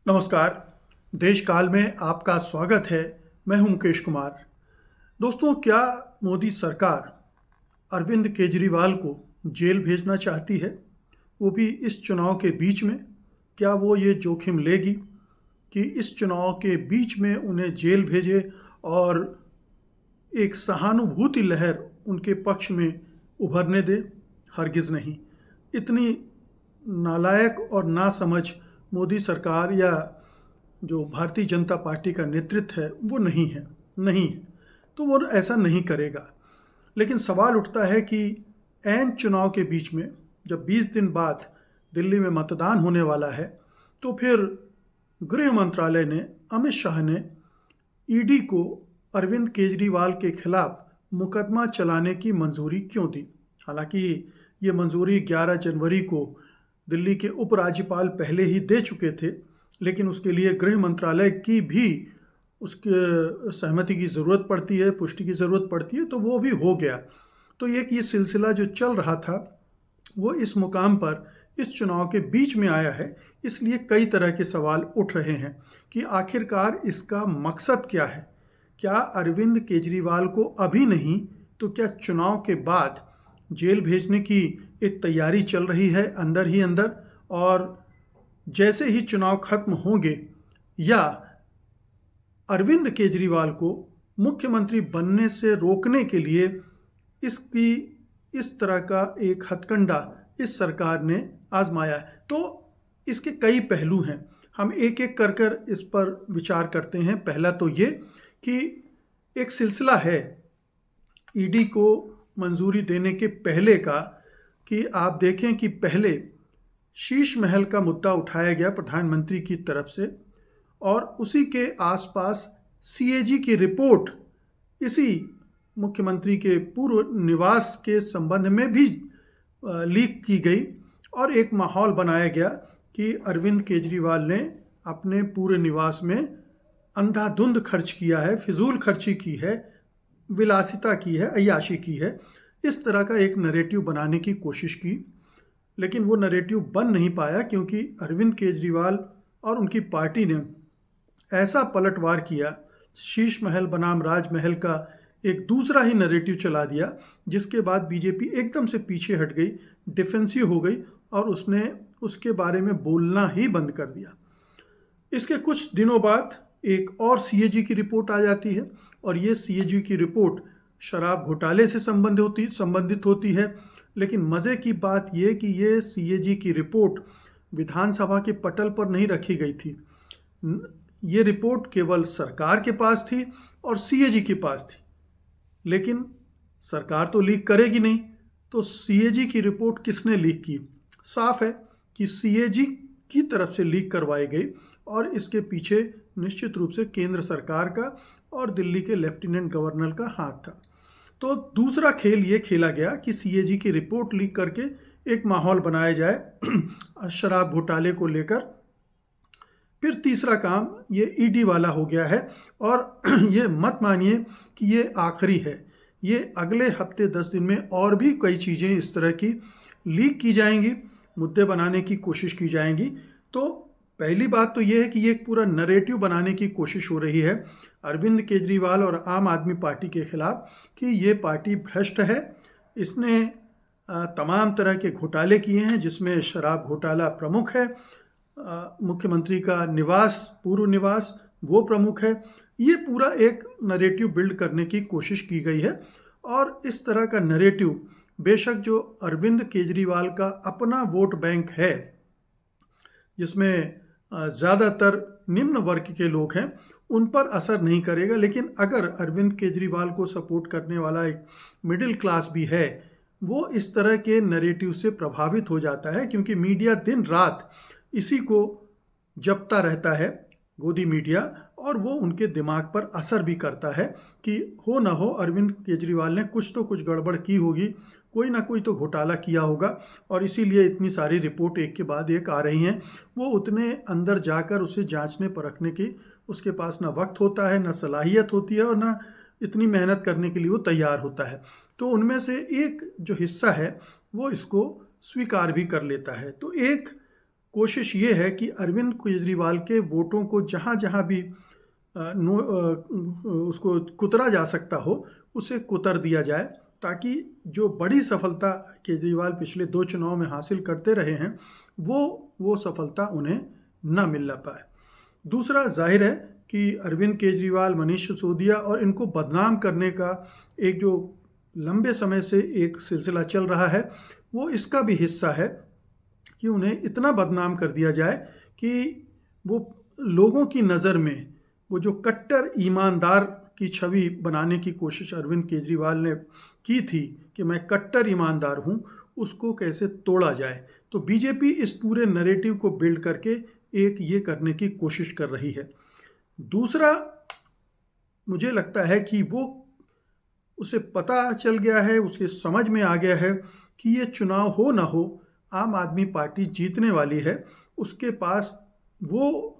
नमस्कार। देश काल में आपका स्वागत है। मैं हूं मुकेश कुमार। दोस्तों, क्या मोदी सरकार अरविंद केजरीवाल को जेल भेजना चाहती है, वो भी इस चुनाव के बीच में? क्या वो ये जोखिम लेगी कि इस चुनाव के बीच में उन्हें जेल भेजे और एक सहानुभूति लहर उनके पक्ष में उभरने दे? हरगिज़ नहीं। इतनी नालायक और नासमझ मोदी सरकार या जो भारतीय जनता पार्टी का नेतृत्व है वो नहीं है। तो वो ऐसा नहीं करेगा। लेकिन सवाल उठता है कि ऐन चुनाव के बीच में जब 20 दिन बाद दिल्ली में मतदान होने वाला है, तो फिर गृह मंत्रालय ने, अमित शाह ने ईडी को अरविंद केजरीवाल के खिलाफ मुकदमा चलाने की मंजूरी क्यों दी? हालांकि ये मंजूरी 11 जनवरी को दिल्ली के उपराज्यपाल पहले ही दे चुके थे, लेकिन उसके लिए गृह मंत्रालय की भी उसके सहमति की ज़रूरत पड़ती है, पुष्टि की ज़रूरत पड़ती है, तो वो भी हो गया। तो ये सिलसिला जो चल रहा था वो इस मुकाम पर इस चुनाव के बीच में आया है। इसलिए कई तरह के सवाल उठ रहे हैं कि आखिरकार इसका मकसद क्या है। क्या अरविंद केजरीवाल को अभी नहीं तो क्या चुनाव के बाद जेल भेजने की एक तैयारी चल रही है अंदर ही अंदर, और जैसे ही चुनाव खत्म होंगे, या अरविंद केजरीवाल को मुख्यमंत्री बनने से रोकने के लिए इस तरह का एक हथकंडा इस सरकार ने आजमाया है? तो इसके कई पहलू हैं। हम एक एक कर इस पर विचार करते हैं। पहला तो ये कि एक सिलसिला है ईडी को मंजूरी देने के पहले का, कि आप देखें कि पहले शीश महल का मुद्दा उठाया गया प्रधानमंत्री की तरफ से, और उसी के आसपास सीएजी की रिपोर्ट इसी मुख्यमंत्री के पूर्व निवास के संबंध में भी लीक की गई, और एक माहौल बनाया गया कि अरविंद केजरीवाल ने अपने पूरे निवास में अंधाधुंध खर्च किया है, फिजूल खर्ची की है, विलासिता की है, अय्याशी की है। इस तरह का एक नैरेटिव बनाने की कोशिश की, लेकिन वो नैरेटिव बन नहीं पाया, क्योंकि अरविंद केजरीवाल और उनकी पार्टी ने ऐसा पलटवार किया, शीश महल बनाम राजमहल का एक दूसरा ही नैरेटिव चला दिया, जिसके बाद बीजेपी एकदम से पीछे हट गई, डिफेंसिव हो गई, और उसने उसके बारे में बोलना ही बंद कर दिया। इसके कुछ दिनों बाद एक और सीएजी की रिपोर्ट आ जाती है, और ये सीएजी की रिपोर्ट शराब घोटाले से संबंधित होती है। लेकिन मज़े की बात यह कि ये सीएजी की रिपोर्ट विधानसभा के पटल पर नहीं रखी गई थी। ये रिपोर्ट केवल सरकार के पास थी और सीएजी के पास थी, लेकिन सरकार तो लीक करेगी नहीं, तो सीएजी की रिपोर्ट किसने लीक की? साफ है कि सीएजी की तरफ से लीक करवाई गई, और इसके पीछे निश्चित रूप से केंद्र सरकार का और दिल्ली के लेफ्टिनेंट गवर्नर का हाथ था। तो दूसरा खेल ये खेला गया कि सीएजी की रिपोर्ट लीक करके एक माहौल बनाया जाए शराब घोटाले को लेकर। फिर तीसरा काम ये ईडी वाला हो गया है, और ये मत मानिए कि ये आखिरी है। ये अगले हफ्ते 10 दिन में और भी कई चीज़ें इस तरह की लीक की जाएंगी, मुद्दे बनाने की कोशिश की जाएंगी। तो पहली बात तो ये है कि ये एक पूरा नैरेटिव बनाने की कोशिश हो रही है अरविंद केजरीवाल और आम आदमी पार्टी के खिलाफ कि ये पार्टी भ्रष्ट है, इसने तमाम तरह के घोटाले किए हैं, जिसमें शराब घोटाला प्रमुख है, मुख्यमंत्री का निवास, पूर्व निवास, वो प्रमुख है। ये पूरा एक नैरेटिव बिल्ड करने की कोशिश की गई है, और इस तरह का नैरेटिव बेशक जो अरविंद केजरीवाल का अपना वोट बैंक है, जिसमें ज़्यादातर निम्न वर्ग के लोग हैं, उन पर असर नहीं करेगा। लेकिन अगर अरविंद केजरीवाल को सपोर्ट करने वाला एक मिडिल क्लास भी है, वो इस तरह के नैरेटिव से प्रभावित हो जाता है, क्योंकि मीडिया दिन रात इसी को जपता रहता है, गोदी मीडिया, और वो उनके दिमाग पर असर भी करता है कि हो ना हो अरविंद केजरीवाल ने कुछ गड़बड़ की होगी, कोई ना कोई तो घोटाला किया होगा, और इसीलिए इतनी सारी रिपोर्ट एक के बाद एक आ रही हैं। वो उतने अंदर जाकर उसे जांचने परखने की उसके पास ना वक्त होता है, ना सलाहियत होती है, और ना इतनी मेहनत करने के लिए वो तैयार होता है। तो उनमें से एक जो हिस्सा है वो इसको स्वीकार भी कर लेता है। तो एक कोशिश ये है कि अरविंद केजरीवाल के वोटों को जहाँ जहाँ भी उसको कुतरा जा सकता हो उसे कुतर दिया जाए, ताकि जो बड़ी सफलता केजरीवाल पिछले 2 चुनाव में हासिल करते रहे हैं वो सफलता उन्हें ना मिल पाए। दूसरा, जाहिर है कि अरविंद केजरीवाल, मनीष सिसोदिया और इनको बदनाम करने का एक जो लंबे समय से एक सिलसिला चल रहा है, वो इसका भी हिस्सा है कि उन्हें इतना बदनाम कर दिया जाए कि वो लोगों की नज़र में वो जो कट्टर ईमानदार की छवि बनाने की कोशिश अरविंद केजरीवाल ने की थी कि मैं कट्टर ईमानदार हूँ, उसको कैसे तोड़ा जाए। तो बीजेपी इस पूरे नैरेटिव को बिल्ड करके एक ये करने की कोशिश कर रही है। दूसरा, मुझे लगता है कि वो उसे पता चल गया है, उसके समझ में आ गया है कि ये चुनाव हो ना हो, आम आदमी पार्टी जीतने वाली है। उसके पास वो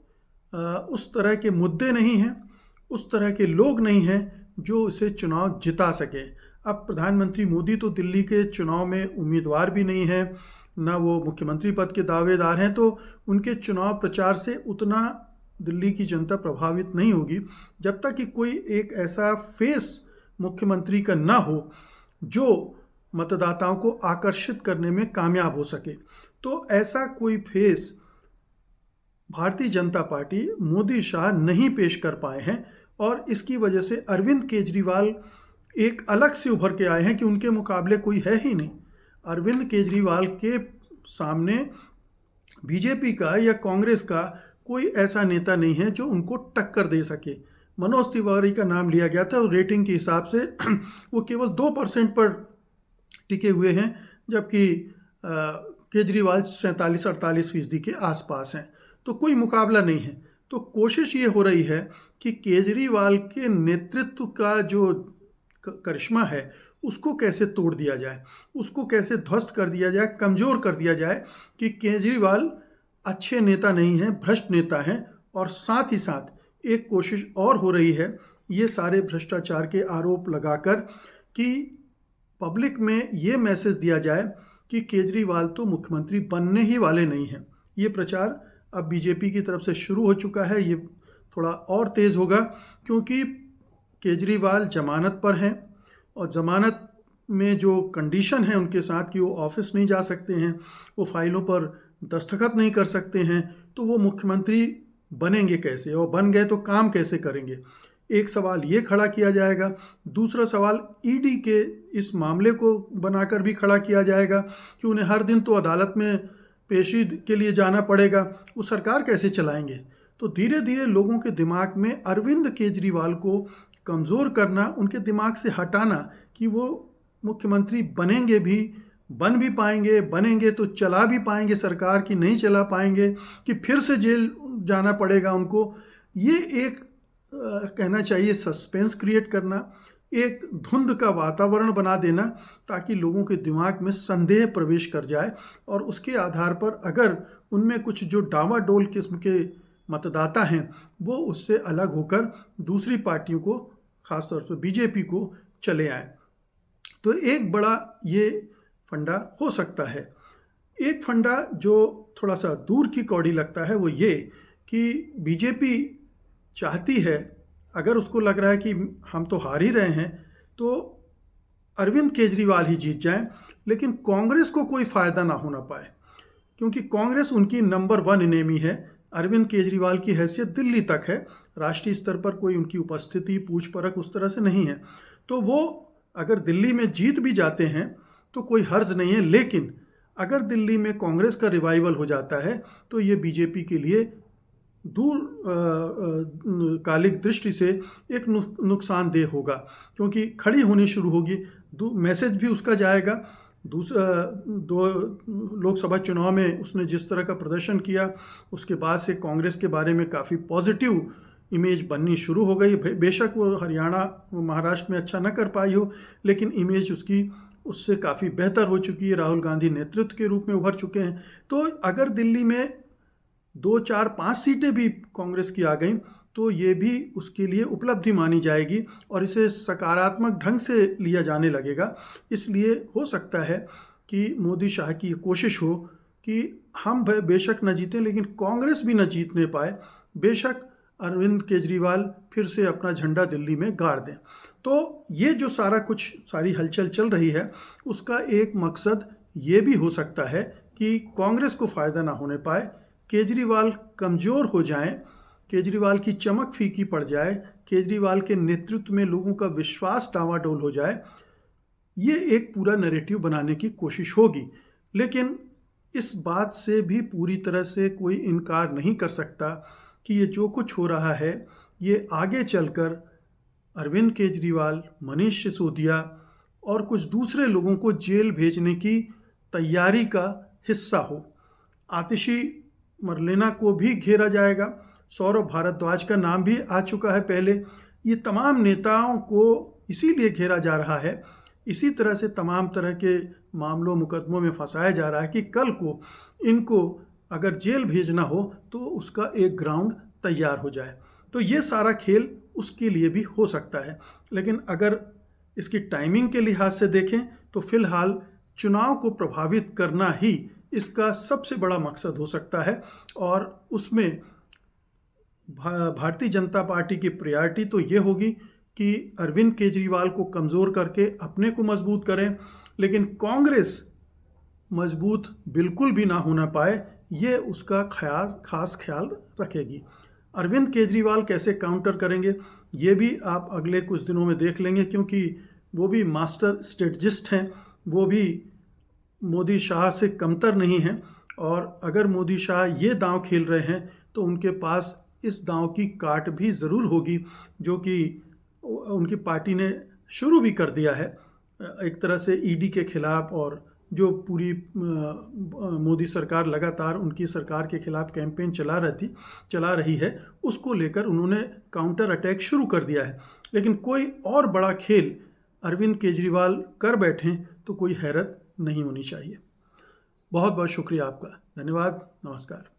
उस तरह के मुद्दे नहीं हैं, उस तरह के लोग नहीं हैं जो इसे चुनाव जिता सके। अब प्रधानमंत्री मोदी तो दिल्ली के चुनाव में उम्मीदवार भी नहीं है, ना वो मुख्यमंत्री पद के दावेदार हैं, तो उनके चुनाव प्रचार से उतना दिल्ली की जनता प्रभावित नहीं होगी जब तक कि कोई एक ऐसा फेस मुख्यमंत्री का ना हो जो मतदाताओं को आकर्षित करने में कामयाब हो सके। तो ऐसा कोई फेस भारतीय जनता पार्टी, मोदी शाह नहीं पेश कर पाए हैं, और इसकी वजह से अरविंद केजरीवाल एक अलग से उभर के आए हैं कि उनके मुकाबले कोई है ही नहीं। अरविंद केजरीवाल के सामने बीजेपी का या कांग्रेस का कोई ऐसा नेता नहीं है जो उनको टक्कर दे सके। मनोज तिवारी का नाम लिया गया था और रेटिंग के हिसाब से वो केवल 2% पर टिके हुए हैं, जबकि केजरीवाल 47-48% के आसपास हैं। तो कोई मुकाबला नहीं है। तो कोशिश ये हो रही है कि केजरीवाल के नेतृत्व का जो करिश्मा है उसको कैसे तोड़ दिया जाए, उसको कैसे ध्वस्त कर दिया जाए, कमज़ोर कर दिया जाए कि केजरीवाल अच्छे नेता नहीं हैं, भ्रष्ट नेता हैं। और साथ ही साथ एक कोशिश और हो रही है, ये सारे भ्रष्टाचार के आरोप लगाकर, कि पब्लिक में ये मैसेज दिया जाए कि केजरीवाल तो मुख्यमंत्री बनने ही वाले नहीं हैं। ये प्रचार अब बीजेपी की तरफ से शुरू हो चुका है। ये थोड़ा और तेज़ होगा क्योंकि केजरीवाल जमानत पर हैं, और ज़मानत में जो कंडीशन है उनके साथ कि वो ऑफिस नहीं जा सकते हैं, वो फाइलों पर दस्तखत नहीं कर सकते हैं, तो वो मुख्यमंत्री बनेंगे कैसे, और बन गए तो काम कैसे करेंगे। एक सवाल ये खड़ा किया जाएगा। दूसरा सवाल ईडी के इस मामले को बनाकर भी खड़ा किया जाएगा कि उन्हें हर दिन तो अदालत में पेशी के लिए जाना पड़ेगा, वो सरकार कैसे चलाएंगे। तो धीरे धीरे लोगों के दिमाग में अरविंद केजरीवाल को कमज़ोर करना, उनके दिमाग से हटाना कि वो मुख्यमंत्री बनेंगे भी, बन भी पाएंगे, बनेंगे तो चला भी पाएंगे सरकार की, नहीं चला पाएंगे कि फिर से जेल जाना पड़ेगा उनको। ये एक कहना चाहिए सस्पेंस क्रिएट करना, एक धुंध का वातावरण बना देना, ताकि लोगों के दिमाग में संदेह प्रवेश कर जाए, और उसके आधार पर अगर उनमें कुछ जो डावाडोल किस्म के मतदाता हैं वो उससे अलग होकर दूसरी पार्टियों को, ख़ासतौर पर बीजेपी को चले आए। तो एक बड़ा ये फंडा हो सकता है। एक फंडा जो थोड़ा सा दूर की कौड़ी लगता है वो ये कि बीजेपी चाहती है, अगर उसको लग रहा है कि हम तो हार ही रहे हैं, तो अरविंद केजरीवाल ही जीत जाएं, लेकिन कांग्रेस को कोई फ़ायदा ना होना पाए, क्योंकि कांग्रेस उनकी नंबर 1 इनेमी है। अरविंद केजरीवाल की हैसियत दिल्ली तक है, राष्ट्रीय स्तर पर कोई उनकी उपस्थिति, पूछ परख उस तरह से नहीं है। तो वो अगर दिल्ली में जीत भी जाते हैं तो कोई हर्ज नहीं है, लेकिन अगर दिल्ली में कांग्रेस का रिवाइवल हो जाता है तो ये बीजेपी के लिए दूर कालिक दृष्टि से एक नुकसानदेह होगा, क्योंकि खड़ी होनी शुरू होगी, मैसेज भी उसका जाएगा। दो लोकसभा चुनाव में उसने जिस तरह का प्रदर्शन किया, उसके बाद से कांग्रेस के बारे में काफ़ी पॉजिटिव इमेज बननी शुरू हो गई। बेशक वो हरियाणा, महाराष्ट्र में अच्छा न कर पाई हो, लेकिन इमेज उसकी उससे काफ़ी बेहतर हो चुकी है। राहुल गांधी नेतृत्व के रूप में उभर चुके हैं। तो अगर दिल्ली में 2, 4, 5 सीटें भी कांग्रेस की आ गई तो ये भी उसके लिए उपलब्धि मानी जाएगी और इसे सकारात्मक ढंग से लिया जाने लगेगा। इसलिए हो सकता है कि मोदी शाह की कोशिश हो कि हम बेशक न जीतें लेकिन कांग्रेस भी न जीतने पाए, बेशक अरविंद केजरीवाल फिर से अपना झंडा दिल्ली में गाड़ दें। तो ये जो सारी हलचल चल रही है, उसका एक मकसद ये भी हो सकता है कि कांग्रेस को फ़ायदा ना होने पाए, केजरीवाल कमज़ोर हो जाएं, केजरीवाल की चमक फीकी पड़ जाए, केजरीवाल के नेतृत्व में लोगों का विश्वास डावाडोल हो जाए। ये एक पूरा नैरेटिव बनाने की कोशिश होगी, लेकिन इस बात से भी पूरी तरह से कोई इनकार नहीं कर सकता कि ये जो कुछ हो रहा है ये आगे चलकर अरविंद केजरीवाल, मनीष सिसोदिया और कुछ दूसरे लोगों को जेल भेजने की तैयारी का हिस्सा हो। आतिशी मरलेना को भी घेरा जाएगा, सौरभ भारद्वाज का नाम भी आ चुका है पहले। ये तमाम नेताओं को इसीलिए घेरा जा रहा है, इसी तरह से तमाम तरह के मामलों मुकदमों में फंसाया जा रहा है कि कल को इनको अगर जेल भेजना हो तो उसका एक ग्राउंड तैयार हो जाए। तो ये सारा खेल उसके लिए भी हो सकता है, लेकिन अगर इसकी टाइमिंग के लिहाज से देखें तो फिलहाल चुनाव को प्रभावित करना ही इसका सबसे बड़ा मकसद हो सकता है। और उसमें भारतीय जनता पार्टी की प्रायोरिटी तो ये होगी कि अरविंद केजरीवाल को कमज़ोर करके अपने को मजबूत करें, लेकिन कांग्रेस मजबूत बिल्कुल भी ना होना पाए, ये उसका खास ख्याल रखेगी। अरविंद केजरीवाल कैसे काउंटर करेंगे ये भी आप अगले कुछ दिनों में देख लेंगे, क्योंकि वो भी मास्टर स्ट्रेटजिस्ट हैं, वो भी मोदी शाह से कमतर नहीं हैं। और अगर मोदी शाह ये दांव खेल रहे हैं तो उनके पास इस दांव की काट भी ज़रूर होगी, जो कि उनकी पार्टी ने शुरू भी कर दिया है एक तरह से ईडी के खिलाफ। और जो पूरी मोदी सरकार लगातार उनकी सरकार के खिलाफ कैंपेन चला रही है, उसको लेकर उन्होंने काउंटर अटैक शुरू कर दिया है। लेकिन कोई और बड़ा खेल अरविंद केजरीवाल कर बैठें तो कोई हैरत नहीं होनी चाहिए। बहुत बहुत शुक्रिया आपका, धन्यवाद, नमस्कार।